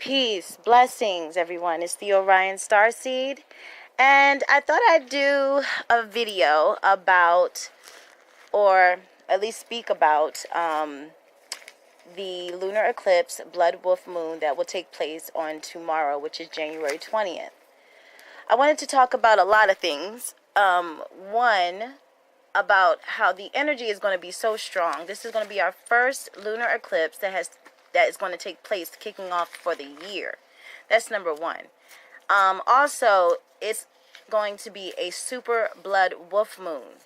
Peace, blessings, everyone. It's the Orion Starseed, and I thought I'd do a video about, or at least speak about, the lunar eclipse, blood wolf moon, that will take place on tomorrow, which is January 20th. I wanted to talk about a lot of things. One, about how the energy is going to be so strong. This is going to be our first lunar eclipse that is going to take place, kicking off for the year. That's number one. Also, it's going to be a super blood wolf moon.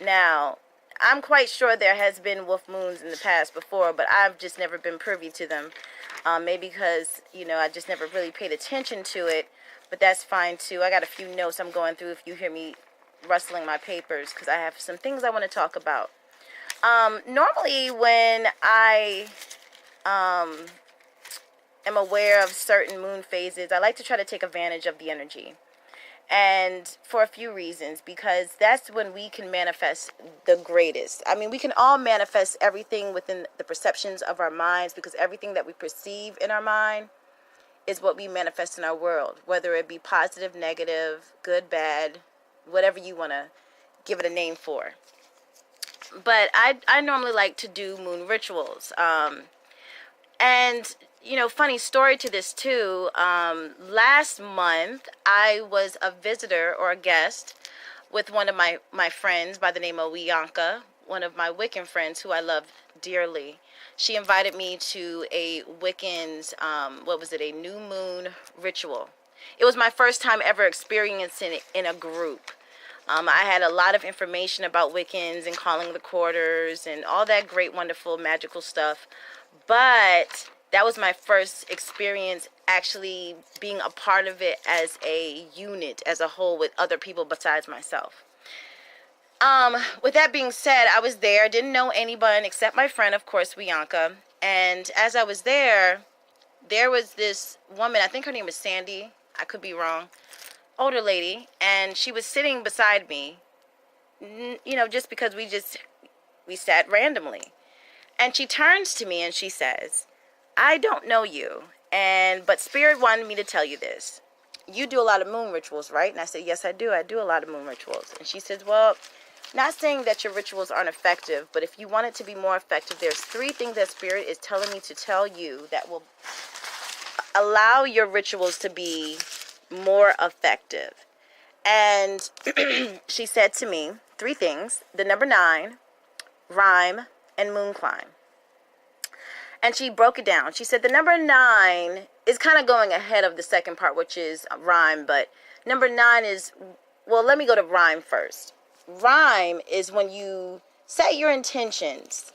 Now, I'm quite sure there has been wolf moons in the past before, but I've just never been privy to them. Maybe because, I just never really paid attention to it, but that's fine too. I got a few notes I'm going through if you hear me rustling my papers, because I have some things I want to talk about. Normally when I am aware of certain moon phases, I like to try to take advantage of the energy. And for a few reasons, because that's when we can manifest the greatest. I mean, we can all manifest everything within the perceptions of our minds, because everything that we perceive in our mind is what we manifest in our world, whether it be positive, negative, good, bad, whatever you want to give it a name for. But I normally like to do moon rituals. And, funny story to this too. Last month, I was a visitor or a guest with one of my friends by the name of Bianca, one of my Wiccan friends who I love dearly. She invited me to a Wiccan's, a new moon ritual. It was my first time ever experiencing it in a group. I had a lot of information about Wiccans and calling the quarters and all that great, wonderful, magical stuff. But that was my first experience actually being a part of it as a unit, as a whole, with other people besides myself. With that being said, I was there, didn't know anyone except my friend, of course, Bianca. And as I was there was this woman, I think her name was Sandy, I could be wrong, older lady, and she was sitting beside me, just because we sat randomly. And she turns to me and she says, "I don't know you, but Spirit wanted me to tell you this. You do a lot of moon rituals, right?" And I said, "Yes, I do. I do a lot of moon rituals." And she says, "Well, not saying that your rituals aren't effective, but if you want it to be more effective, there's 3 things that Spirit is telling me to tell you that will allow your rituals to be more effective." And she said to me 3 things: the number 9, rhyme, and moon climb. And she broke it down. She said the number 9 is kind of going ahead of the second part, which is rhyme, but number 9 is, well, let me go to rhyme first. Rhyme is when you set your intentions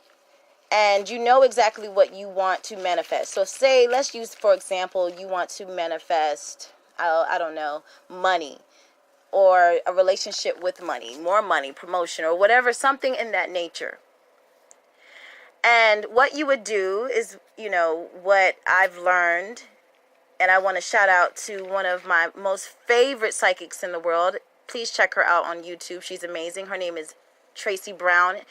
and you know exactly what you want to manifest. So say, let's use, for example, you want to manifest, I don't know, money, or a relationship with money, more money, promotion, or whatever, something in that nature. And what you would do is, what I've learned, and I want to shout out to one of my most favorite psychics in the world. Please check her out on YouTube. She's amazing. Her name is Tracy Brown.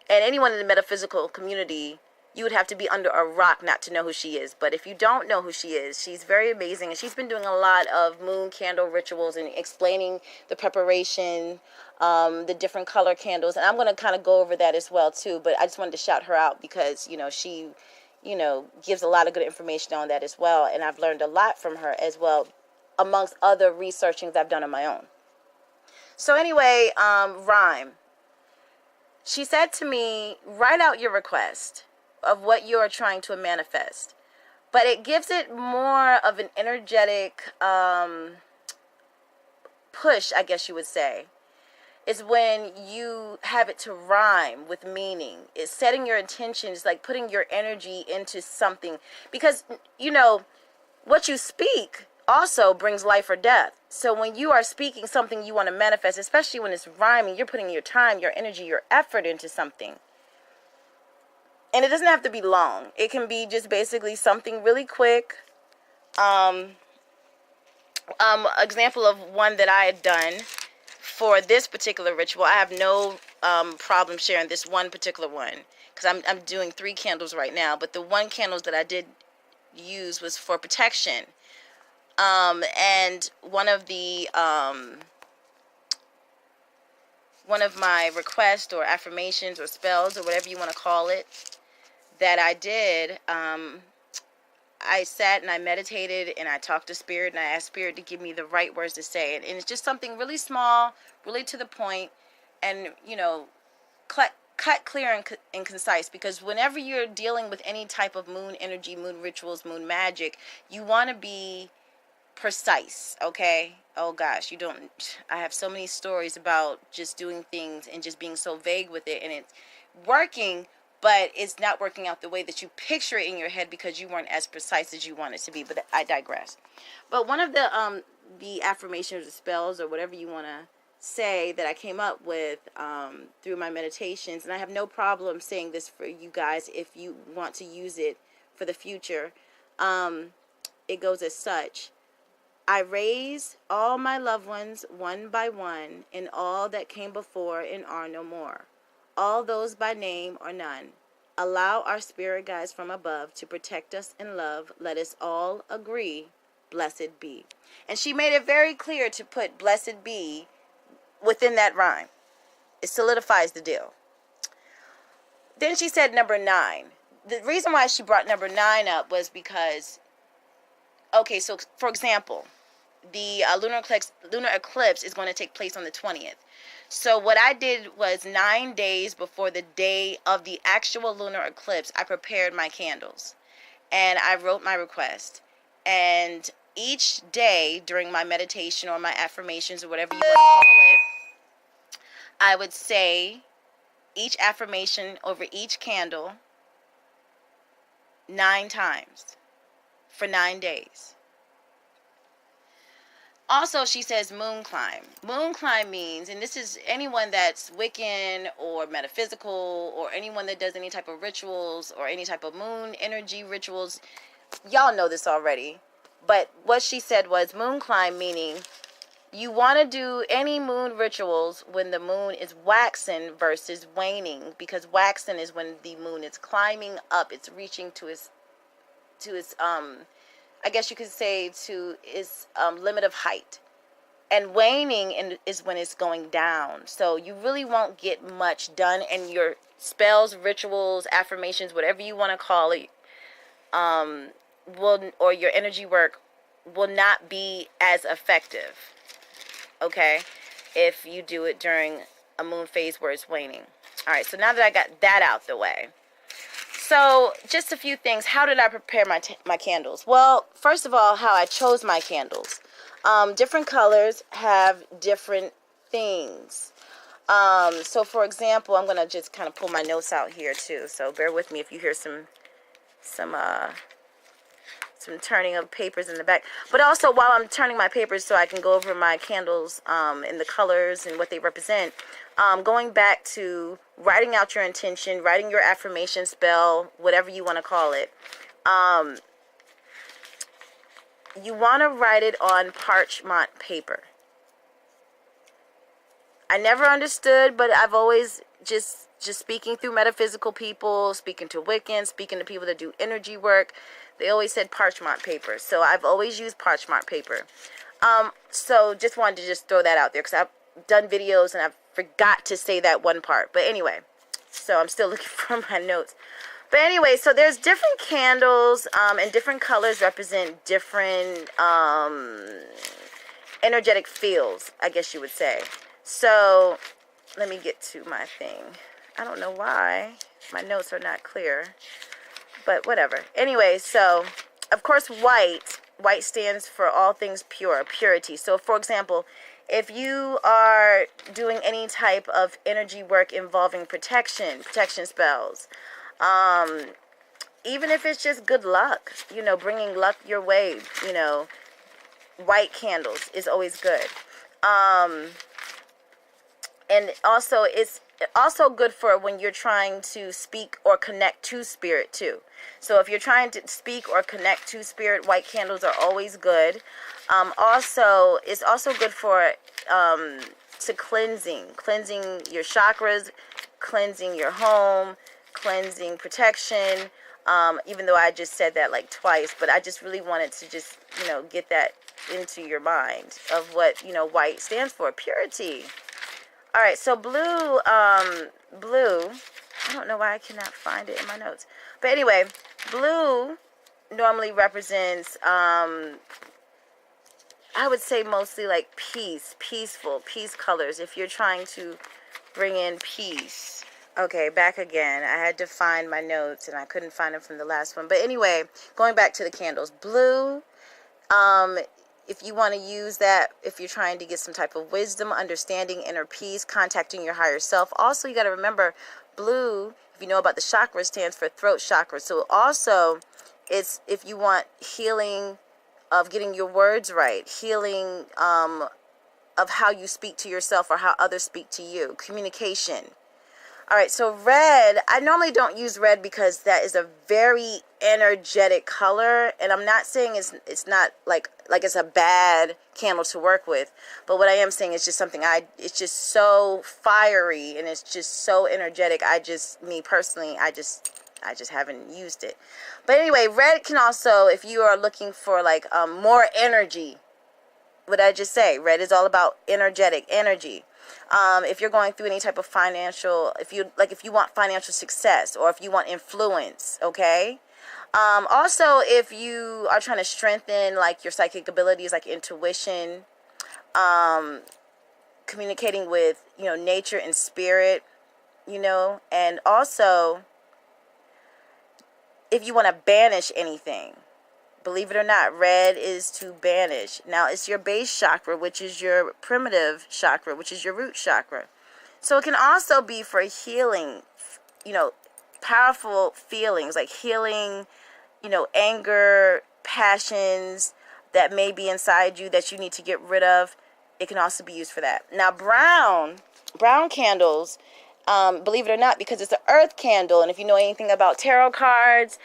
And anyone in the metaphysical community, you would have to be under a rock not to know who she is. But if you don't know who she is, she's very amazing. And she's been doing a lot of moon candle rituals and explaining the preparation, the different color candles. And I'm going to kind of go over that as well, too. But I just wanted to shout her out because, she, gives a lot of good information on that as well. And I've learned a lot from her as well, amongst other researchings I've done on my own. So anyway, rhyme. She said to me, write out your request of what you're trying to manifest, but it gives it more of an energetic push, I guess you would say. Is when you have it to rhyme with meaning. It's setting your intentions, like putting your energy into something, because what you speak also brings life or death. So when you are speaking something you want to manifest, especially when it's rhyming, you're putting your time, your energy, your effort into something. And it doesn't have to be long. It can be just basically something really quick. Example of one that I had done for this particular ritual. I have no problem sharing this one particular one, because I'm doing 3 candles right now. But the one candles that I did use was for protection. And one of my requests or affirmations or spells or whatever you want to call it that I did, I sat and I meditated and I talked to Spirit and I asked Spirit to give me the right words to say. And it's just something really small, really to the point, and, you know, cut clear and concise, because whenever you're dealing with any type of moon energy, moon rituals, moon magic, you want to be precise, okay? Oh gosh, I have so many stories about just doing things and just being so vague with it, and it's working, but it's not working out the way that you picture it in your head because you weren't as precise as you want it to be. But I digress. But one of the affirmations or spells or whatever you want to say that I came up with through my meditations, and I have no problem saying this for you guys if you want to use it for the future. It goes as such: I raise all my loved ones one by one, and all that came before and are no more, all those by name or none. Allow our spirit guides from above to protect us in love. Let us all agree, blessed be. And she made it very clear to put blessed be within that rhyme. It solidifies the deal. Then she said number 9. The reason why she brought number 9 up was because, okay, so for example, the lunar eclipse is going to take place on the 20th. So what I did was 9 days before the day of the actual lunar eclipse, I prepared my candles and I wrote my request. And each day during my meditation or my affirmations or whatever you want to call it, I would say each affirmation over each candle 9 times for 9 days. Also, she says moon climb. Moon climb means, and this is anyone that's Wiccan or metaphysical or anyone that does any type of rituals or any type of moon energy rituals, y'all know this already. But what she said was moon climb, meaning you want to do any moon rituals when the moon is waxing versus waning, because waxing is when the moon is climbing up, it's reaching to its I guess you could say to its limit of height. And waning is when it's going down. So you really won't get much done, and your spells, rituals, affirmations, whatever you want to call it, or your energy work will not be as effective, okay, if you do it during a moon phase where it's waning. All right, so now that I got that out the way, so just a few things. How did I prepare my candles? Well, first of all, how I chose my candles. Different colors have different things. So for example, I'm going to just kind of pull my notes out here too. So bear with me if you hear some turning of papers in the back. But also while I'm turning my papers so I can go over my candles and the colors and what they represent, going back to writing out your intention, writing your affirmation spell, whatever you want to call it. You want to write it on parchment paper. I never understood, but I've always just speaking through metaphysical people, speaking to Wiccans, speaking to people that do energy work, they always said parchment paper. So I've always used parchment paper. So just wanted to just throw that out there because I've done videos and I forgot to say that one part. But anyway, so I'm still looking for my notes. But anyway, so there's different candles and different colors represent different energetic fields, I guess you would say. So let me get to my thing. I don't know why my notes are not clear, but whatever. Anyway, so of course white stands for all things pure, purity. So for example, if you are doing any type of energy work involving protection spells, even if it's just good luck, bringing luck your way, white candles is always good. And also, it's also good for when you're trying to speak or connect to spirit too. So if you're trying to speak or connect to spirit, white candles are always good. Also, it's also good for to cleansing your chakras, cleansing your home, cleansing protection. Even though I just said that like twice, but I just really wanted to just, get that into your mind of what, white stands for, purity. All right, so blue, I don't know why I cannot find it in my notes. But anyway, blue normally represents, I would say mostly like peace, peaceful, peace colors, if you're trying to bring in peace. Okay, back again. I had to find my notes, and I couldn't find them from the last one. But anyway, going back to the candles. Blue, if you want to use that, if you're trying to get some type of wisdom, understanding, inner peace, contacting your higher self. Also, you got to remember, blue, if you know about the chakra, stands for throat chakra. So also, it's if you want healing of getting your words right, healing of how you speak to yourself or how others speak to you, communication. All right, so red, I normally don't use red because that is a very energetic color, and I'm not saying it's not like it's a bad candle to work with, but what I am saying is just something it's just so fiery and it's just so energetic. Me personally, I just haven't used it. But anyway, red can also, if you are looking for like more energy, what I just say, red is all about energetic energy. If you're going through any type of financial, if you want financial success or if you want influence, okay? Also, if you are trying to strengthen like your psychic abilities, like intuition, communicating with, nature and spirit, and also if you want to banish anything. Believe it or not, red is to banish. Now, it's your base chakra, which is your primitive chakra, which is your root chakra. So it can also be for healing, powerful feelings, like healing, anger, passions that may be inside you that you need to get rid of. It can also be used for that. Now, brown candles, believe it or not, because it's an earth candle, and if you know anything about tarot cards,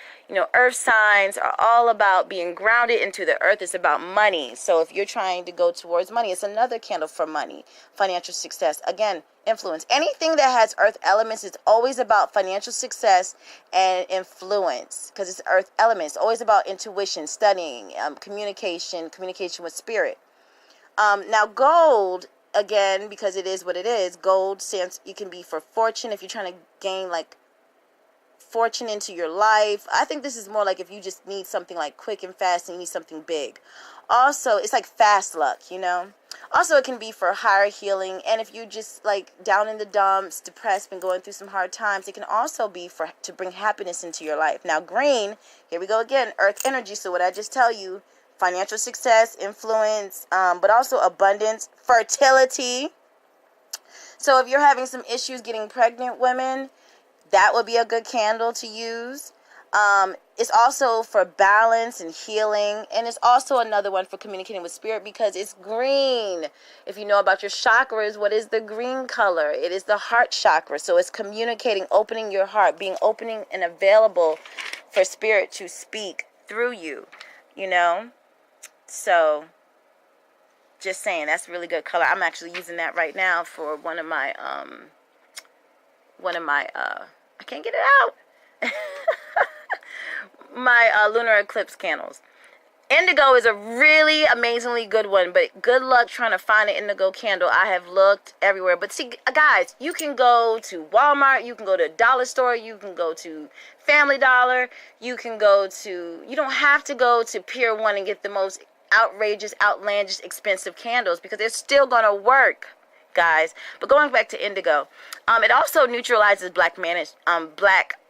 earth signs are all about being grounded into the earth. It's about money. So if you're trying to go towards money, it's another candle for money, financial success. Again, influence. Anything that has earth elements is always about financial success and influence because it's earth elements. It's always about intuition, studying, communication with spirit. Now, gold, again, because it is what it is, gold stands, it can be for fortune if you're trying to gain like fortune into your life. I think this is more like if you just need something like quick and fast and you need something big. Also, it's like fast luck, Also, it can be for higher healing, and if you just like down in the dumps, depressed, been going through some hard times, it can also be to bring happiness into your life. Now, green, here we go again, earth energy. So what I just tell you, financial success, influence, but also abundance, fertility. So if you're having some issues getting pregnant, women, that would be a good candle to use. It's also for balance and healing. And it's also another one for communicating with spirit because it's green. If you know about your chakras, what is the green color? It is the heart chakra. So it's communicating, opening your heart, being opening and available for spirit to speak through you, So just saying, that's a really good color. I'm actually using that right now for one of my I can't get it out. My lunar eclipse candles. Indigo is a really amazingly good one, but good luck trying to find an indigo candle. I have looked everywhere. But see, guys, you can go to Walmart, you can go to a dollar store, you can go to Family Dollar, you don't have to go to Pier 1 and get the most outrageous, outlandish, expensive candles because they're still going to work, guys. But going back to indigo, it also neutralizes black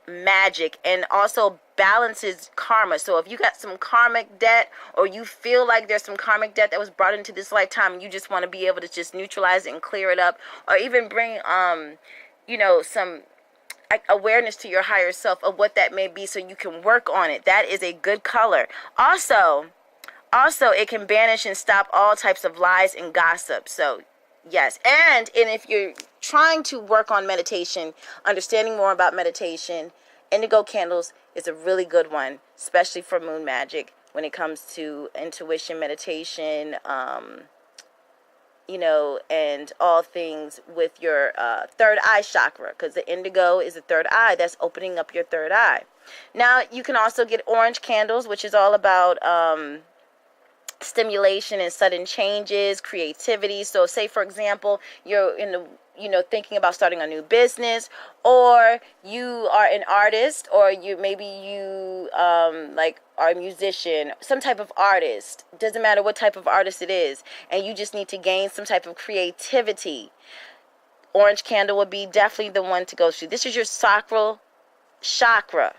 magic and also balances karma. So if you got some karmic debt or you feel like there's some karmic debt that was brought into this lifetime and you just want to be able to just neutralize it and clear it up, or even bring some awareness to your higher self of what that may be so you can work on it, that is a good color. Also it can banish and stop all types of lies and gossip. So yes, and if you're trying to work on meditation, understanding more about meditation, indigo candles is a really good one, especially for moon magic when it comes to intuition, meditation, and all things with your third eye chakra, because the indigo is the third eye. That's opening up your third eye. Now, you can also get orange candles, which is all about stimulation and sudden changes, creativity. So say, for example, you're in the thinking about starting a new business, or you are an artist, or you like are a musician, some type of artist, doesn't matter what type of artist it is, and you just need to gain some type of creativity. Orange candle would be definitely the one to go to. This is your sacral chakra,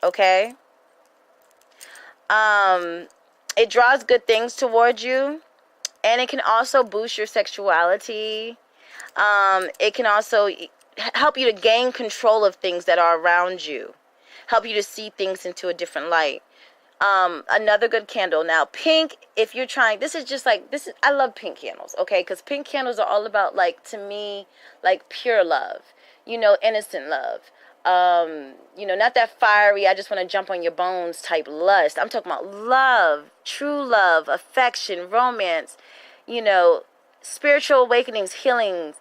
okay? It draws good things towards you, and it can also boost your sexuality. It can also help you to gain control of things that are around you, help you to see things into a different light. Another good candle. Now, pink, if you're trying, I love pink candles, okay? Because pink candles are all about, like, to me, like, pure love, innocent love. Not that fiery, I just want to jump on your bones type lust. I'm talking about love, true love, affection, romance, spiritual awakenings, healings,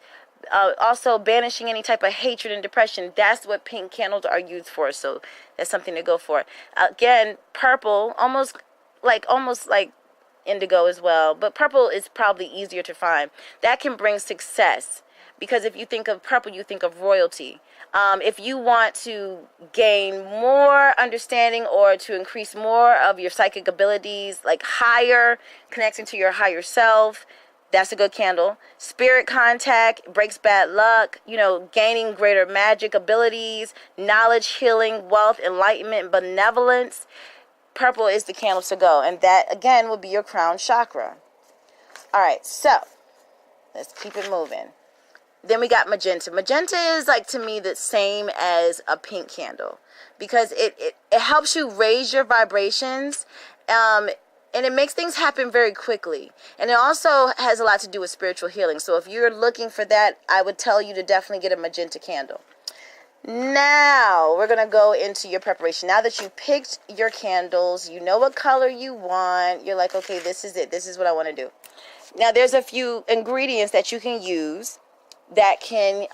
also banishing any type of hatred and depression. That's what pink candles are used for, so that's something to go for. Again, purple, almost like indigo as well, but purple is probably easier to find. That can bring success, because if you think of purple, you think of royalty. If you want to gain more understanding or to increase more of your psychic abilities, like higher, connecting to your higher self, that's a good candle. Spirit contact, breaks bad luck, gaining greater magic abilities, knowledge, healing, wealth, enlightenment, benevolence. Purple is the candle to go. And that, again, will be your crown chakra. All right, so let's keep it moving. Then we got magenta. Magenta is, like, to me, the same as a pink candle, because it helps you raise your vibrations, and it makes things happen very quickly. And it also has a lot to do with spiritual healing. So if you're looking for that, I would tell you to definitely get a magenta candle. Now, we're going to go into your preparation. Now that you've picked your candles, you know what color you want. You're like, okay, this is it. This is what I want to do. Now, there's a few ingredients that you can use that can,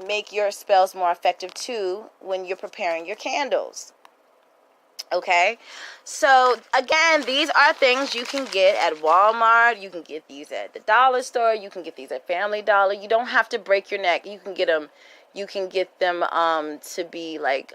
make your spells more effective too when you're preparing your candles. Okay, so again, these are things you can get at Walmart. You can get these at the dollar store. You can get these at Family Dollar. You don't have to break your neck. You can get them. You can get them to be like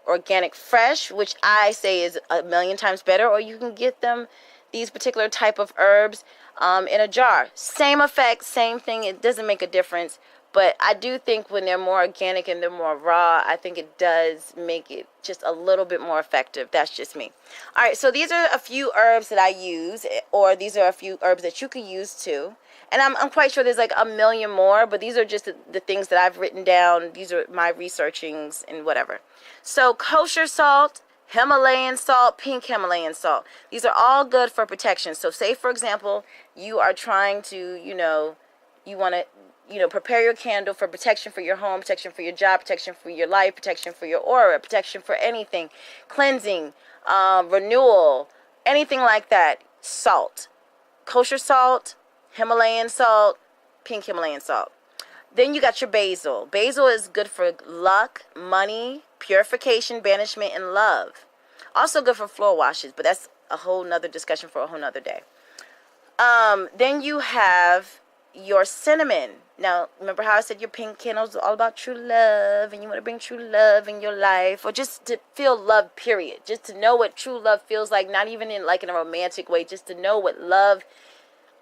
organic, fresh, which I say is a million times better. Or you can get them, these particular type of herbs, in a jar. Same effect, same thing. It doesn't make a difference. But I do think when they're more organic and they're more raw, I think it does make it just a little bit more effective. That's just me. All right, so these are a few herbs that I use, or these are a few herbs that you can use too. And I'm quite sure there's like a million more, but these are just the things that I've written down. These are my researchings and whatever. So kosher salt, Himalayan salt, pink Himalayan salt. These are all good for protection. So say, for example, you are trying to, you want to, prepare your candle for protection for your home, protection for your job, protection for your life, protection for your aura, protection for anything, cleansing, renewal, anything like that. Salt, kosher salt, Himalayan salt, pink Himalayan salt. Then you got your basil. Basil is good for luck, money, purification, banishment, and love. Also good for floor washes, but that's a whole nother discussion for a whole nother day. Then you have your cinnamon. Now, remember how I said your pink candles are all about true love, and you want to bring true love in your life, or just to feel love, period. Just to know what true love feels like, not even in a romantic way, just to know what love,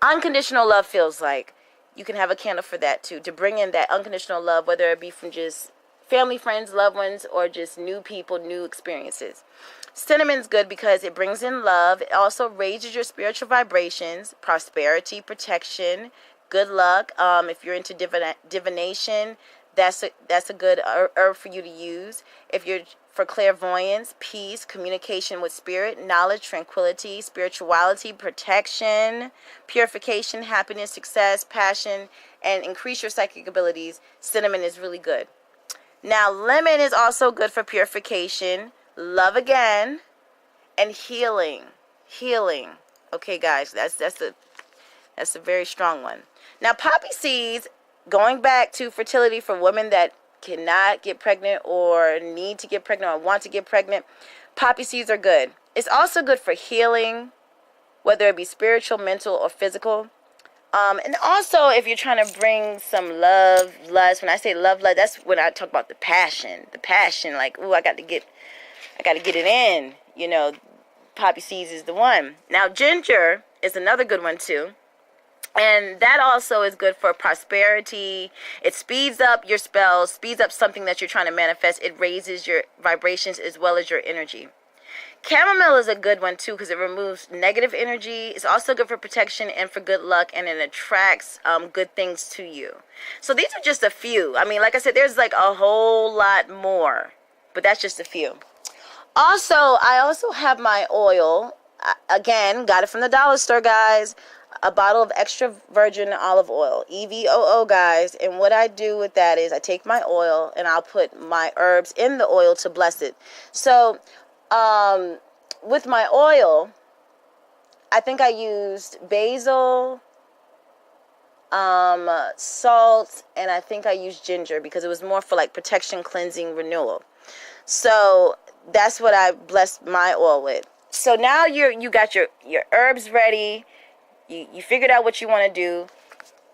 unconditional love feels like. You can have a candle for that too, to bring in that unconditional love, whether it be from just family, friends, loved ones, or just new people, new experiences. Cinnamon's good because it brings in love. It also raises your spiritual vibrations, prosperity, protection, good luck. If you're into divination, that's a good herb for you to use. If you're for clairvoyance, peace, communication with spirit, knowledge, tranquility, spirituality, protection, purification, happiness, success, passion, and increase your psychic abilities, cinnamon is really good. Now, lemon is also good for purification, love again, and healing. Healing. Okay, guys, that's a very strong one. Now, poppy seeds, going back to fertility for women that cannot get pregnant or need to get pregnant or want to get pregnant, poppy seeds are good. It's also good for healing, whether it be spiritual, mental, or physical. And also, if you're trying to bring some love, lust. When I say love, lust, that's when I talk about the passion. The passion, like, ooh, I got to get it in. You know, poppy seeds is the one. Now, ginger is another good one too. And that also is good for prosperity. It speeds up your spells, speeds up something that you're trying to manifest. It raises your vibrations as well as your energy. Chamomile is a good one too because it removes negative energy. It's also good for protection and for good luck, and it attracts good things to you. So these are just a few. I mean, like I said, there's like a whole lot more, but that's just a few. Also, I also have my oil. Again, got it from the dollar store, guys. A bottle of extra virgin olive oil, EVOO, guys. And what I do with that is I take my oil and I'll put my herbs in the oil to bless it. So, with my oil, I think I used basil, salt, and I think I used ginger because it was more for like protection, cleansing, renewal. So that's what I blessed my oil with. So now you got your herbs ready. You figured out what you want to do.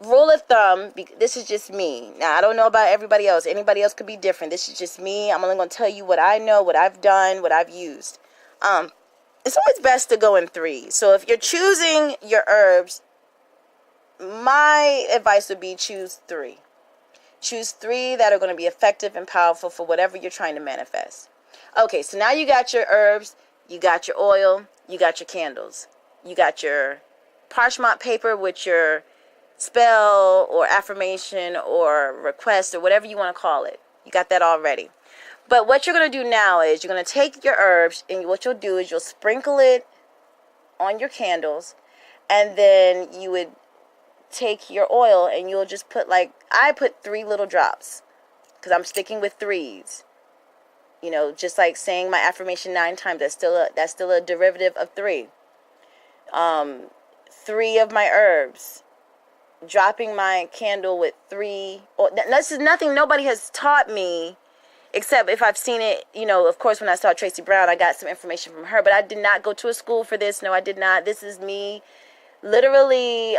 Rule of thumb, this is just me. Now, I don't know about everybody else. Anybody else could be different. This is just me. I'm only going to tell you what I know, what I've done, what I've used. It's always best to go in threes. So if you're choosing your herbs, my advice would be choose three. Choose three that are going to be effective and powerful for whatever you're trying to manifest. Okay, so now you got your herbs, you got your oil, you got your candles, you got your parchment paper with your spell or affirmation or request or whatever you want to call it. You got that already. But what you're going to do now is you're going to take your herbs, and what you'll do is you'll sprinkle it on your candles, and then you would take your oil and you'll just put, like, I put 3 little drops because I'm sticking with threes. You know, just like saying my affirmation 9 times, that's still a derivative of 3. 3 of my herbs, dropping my candle with 3. This is nothing nobody has taught me, except if I've seen it, you know, of course, when I saw Tracy Brown, I got some information from her, but I did not go to a school for this. No, I did not. This is me literally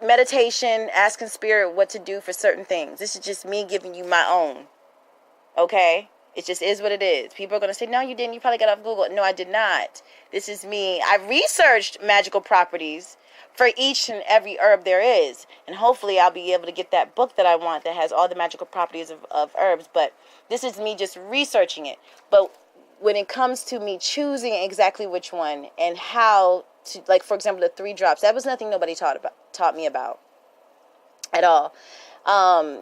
meditation, asking spirit what to do for certain things. This is just me giving you my own. Okay? It just is what it is. People are going to say, no, you didn't. You probably got off Google. No, I did not. This is me. I researched magical properties for each and every herb there is. And hopefully I'll be able to get that book that I want that has all the magical properties of herbs. But this is me just researching it. But when it comes to me choosing exactly which one and how to, like, for example, the 3 drops, that was nothing nobody taught me about at all.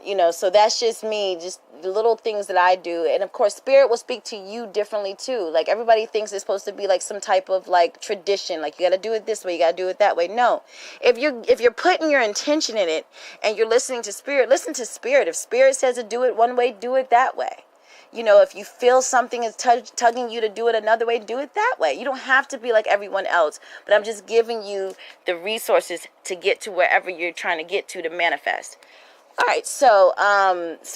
You know, so that's just me, just the little things that I do. And of course, spirit will speak to you differently too. Like, everybody thinks it's supposed to be like some type of like tradition, like you got to do it this way, you got to do it that way. No, if you're putting your intention in it and you're listening to spirit, listen to spirit. If spirit says to do it one way, do it that way. You know, if you feel something is tugging you to do it another way, do it that way. You don't have to be like everyone else, but I'm just giving you the resources to get to wherever you're trying to get to manifest. All right, so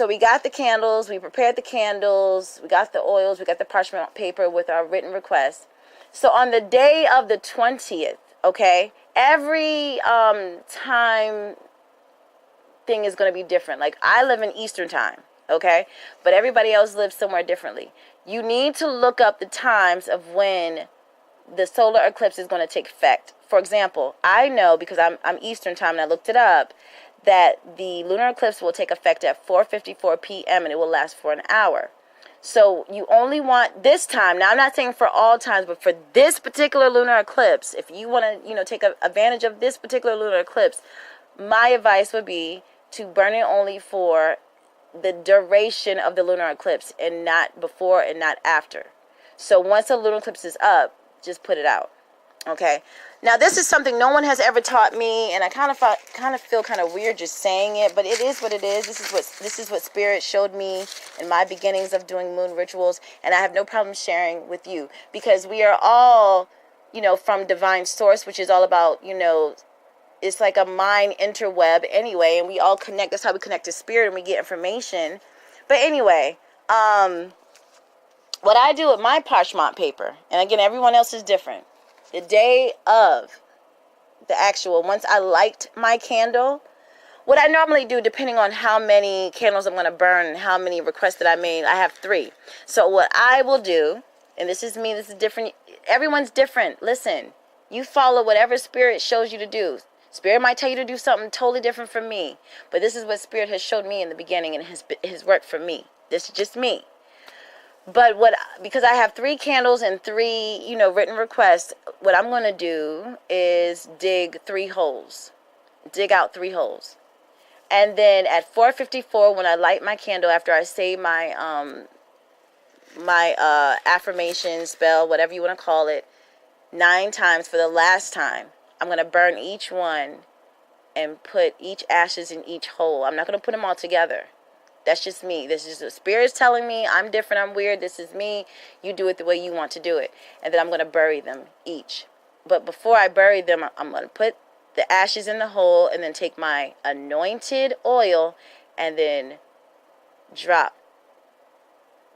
we got the candles, we prepared the candles, we got the oils, we got the parchment paper with our written requests. So on the day of the 20th, okay, every time thing is going to be different. Like, I live in Eastern time, okay, but everybody else lives somewhere differently. You need to look up the times of when the solar eclipse is going to take effect. For example, I know because I'm Eastern time and I looked it up, that the lunar eclipse will take effect at 4:54 p.m. and it will last for an hour. So you only want this time. Now, I'm not saying for all times, but for this particular lunar eclipse, if you want to, you know, take advantage of this particular lunar eclipse, my advice would be to burn it only for the duration of the lunar eclipse and not before and not after. So once the lunar eclipse is up, just put it out. Okay. Now, this is something no one has ever taught me, and I kind of feel kind of weird just saying it, but it is what it is. This is what Spirit showed me in my beginnings of doing moon rituals, and I have no problem sharing with you because we are all, you know, from divine source, which is all about, you know, it's like a mind interweb anyway, and we all connect. That's how we connect to spirit and we get information. But anyway, what I do with my parchment paper, and again, everyone else is different. The day of the actual, once I light my candle, what I normally do, depending on how many candles I'm going to burn and how many requests that I made, I have 3. So what I will do, and this is me, this is different. Everyone's different. Listen, you follow whatever spirit shows you to do. Spirit might tell you to do something totally different from me, but this is what spirit has showed me in the beginning and has worked for me. This is just me. But because I have 3 candles and 3, written requests, what I'm going to do is dig 3 holes. Dig out 3 holes. And then at 4:54, when I light my candle, after I say my affirmation spell, whatever you want to call it, 9 times for the last time, I'm going to burn each one and put each ashes in each hole. I'm not going to put them all together. That's just me. This is the spirit's telling me I'm different, I'm weird. This is me. You do it the way you want to do it. And then I'm going to bury them each. But before I bury them, I'm going to put the ashes in the hole and then take my anointed oil and then drop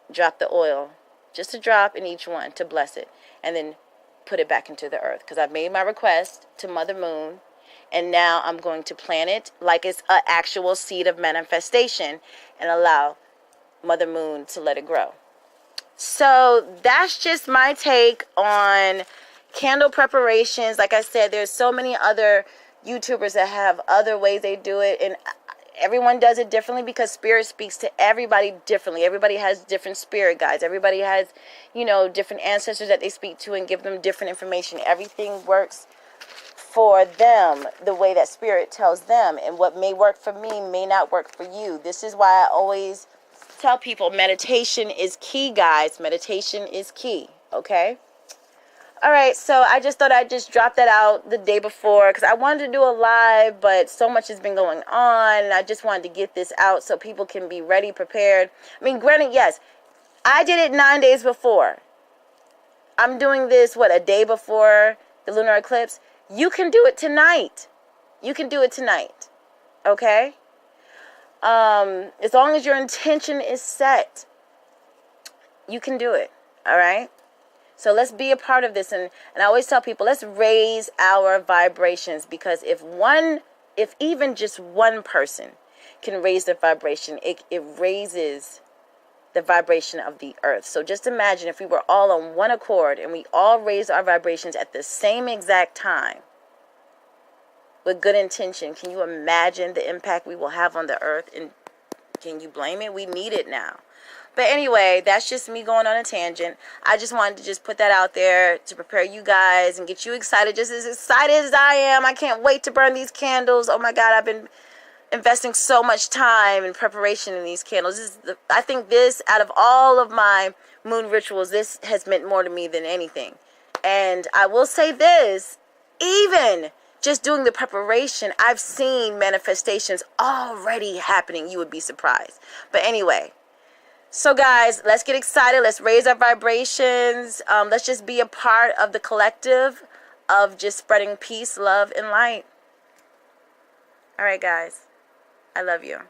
the oil. Just a drop in each one to bless it. And then put it back into the earth. Because I've made my request to Mother Moon. And now I'm going to plant it like it's an actual seed of manifestation and allow Mother Moon to let it grow. So that's just my take on candle preparations. Like I said, there's so many other YouTubers that have other ways they do it. And everyone does it differently because spirit speaks to everybody differently. Everybody has different spirit guides. Everybody has, different ancestors that they speak to and give them different information. Everything works for them the way that spirit tells them, and what may work for me may not work for you. This is why I always tell people meditation is key, guys. Meditation is key. Okay. All right, so I just thought I'd just drop that out the day before because I wanted to do a live, but so much has been going on and I just wanted to get this out so people can be ready, prepared. I mean, granted, yes, I did it 9 days before. I'm doing this a day before the lunar eclipse. You can do it tonight. You can do it tonight. Okay? As long as your intention is set, you can do it. All right? So let's be a part of this. And I always tell people, let's raise our vibrations, because if even just one person can raise their vibration, it raises the vibration of the earth. So just imagine if we were all on one accord and we all raised our vibrations at the same exact time with good intention. Can you imagine the impact we will have on the earth? And can you blame it? We need it now. But anyway, that's just me going on a tangent. I just wanted to just put that out there to prepare you guys and get you excited, just as excited as I am. I can't wait to burn these candles. Oh my God, I've been investing so much time in preparation in these candles. I think this, out of all of my moon rituals, this has meant more to me than anything. And I will say this, even just doing the preparation, I've seen manifestations already happening. You would be surprised. But anyway, so guys, let's get excited. Let's raise our vibrations. Let's just be a part of the collective of just spreading peace, love, and light. All right, guys. I love you.